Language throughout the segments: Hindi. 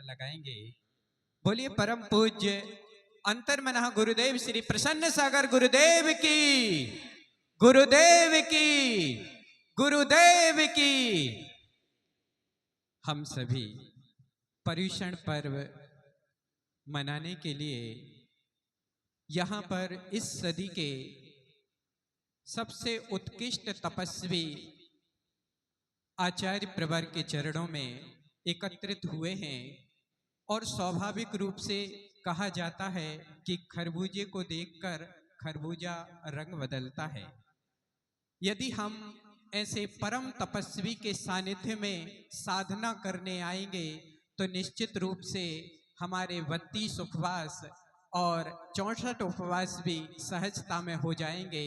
लगाएंगे। बोलिए परम पूज्य अंतर्मनः गुरुदेव श्री प्रसन्न सागर गुरुदेव की, गुरुदेव की, गुरुदेव की। हम सभी पर्युषण पर्व मनाने के लिए यहाँ पर इस सदी के सबसे उत्कृष्ट तपस्वी आचार्य प्रवर के चरणों में एकत्रित हुए हैं। और स्वाभाविक रूप से कहा जाता है कि खरबूजे को देखकर खरबूजा रंग बदलता है। यदि हम ऐसे परम तपस्वी के सानिध्य में साधना करने आएंगे तो निश्चित रूप से हमारे 32 उपवास और 64 उपवास भी सहजता में हो जाएंगे।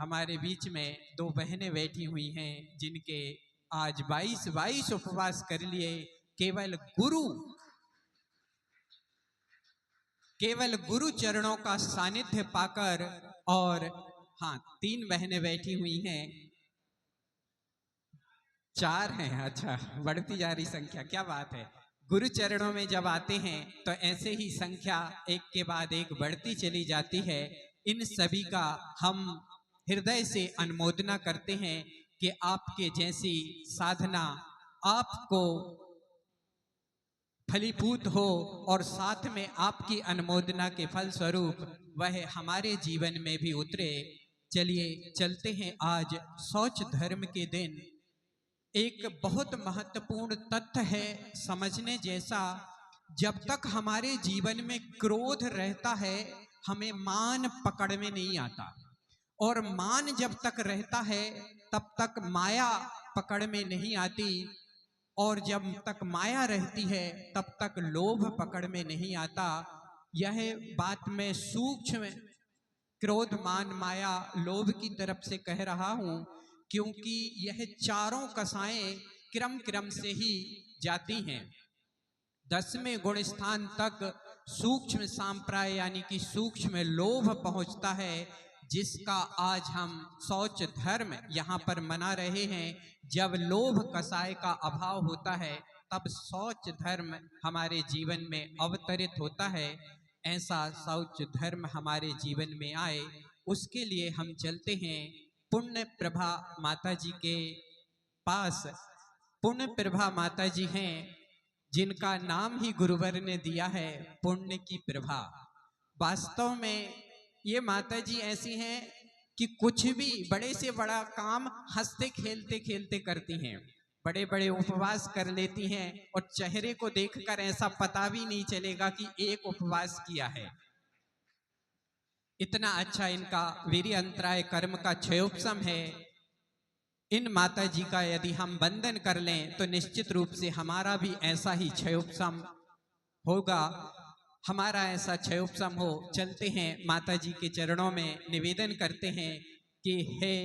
हमारे बीच में दो बहनें बैठी हुई हैं जिनके आज 22 उपवास कर लिए केवल गुरु चरणों का सानिध्य पाकर। और हाँ, 3 बहनें बैठी हुई हैं, 4 हैं, अच्छा बढ़ती जा रही संख्या, क्या बात है। गुरु चरणों में जब आते हैं तो ऐसे ही संख्या एक के बाद एक बढ़ती चली जाती है। इन सभी का हम हृदय से अनुमोदना करते हैं कि आपके जैसी साधना आपको फलीभूत हो और साथ में आपकी अनुमोदना के फल स्वरूप वह हमारे जीवन में भी उतरे। चलिए चलते हैं आज शौच धर्म के दिन। एक बहुत महत्वपूर्ण तथ्य है समझने जैसा। जब तक हमारे जीवन में क्रोध रहता है हमें मान पकड़ में नहीं आता, और मान जब तक रहता है तब तक माया पकड़ में नहीं आती, और जब तक माया रहती है तब तक लोभ पकड़ में नहीं आता। यह बात मैं सूक्ष्म क्रोध मान माया लोभ की तरफ से कह रहा हूं, क्योंकि यह चारों कसाएं क्रम क्रम से ही जाती हैं। 10वें गुण स्थान तक सूक्ष्म सांप्राय यानी कि सूक्ष्म लोभ पहुंचता है, जिसका आज हम शौच धर्म यहाँ पर मना रहे हैं। जब लोभ कसाय का अभाव होता है तब शौच धर्म हमारे जीवन में अवतरित होता है। ऐसा शौच धर्म हमारे जीवन में आए उसके लिए हम चलते हैं पुण्य प्रभा माता जी के पास। पुण्य प्रभा माता जी हैं जिनका नाम ही गुरुवर ने दिया है पुण्य की प्रभा। वास्तव में ये माता जी ऐसी हैं कि कुछ भी बड़े से बड़ा काम हंसते खेलते खेलते करती हैं। बड़े बड़े उपवास कर लेती हैं और चेहरे को देखकर ऐसा पता भी नहीं चलेगा कि एक उपवास किया है। इतना अच्छा इनका वीर्य अंतराय कर्म का क्षयोपशम है। इन माता जी का यदि हम वंदन कर लें तो निश्चित रूप से हमारा भी ऐसा ही क्षयोपशम होगा, हमारा ऐसा क्षयोपशम हो। चलते हैं माता जी के चरणों में, निवेदन करते हैं कि हे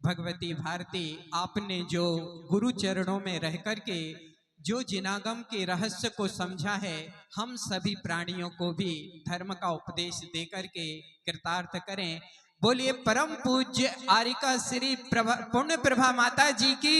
भगवती भारती, आपने जो गुरु चरणों में रह करके जो जिनागम के रहस्य को समझा है, हम सभी प्राणियों को भी धर्म का उपदेश देकर के कृतार्थ करें। बोलिए परम पूज्य आरिका श्री पुण्य प्रभा माता जी की।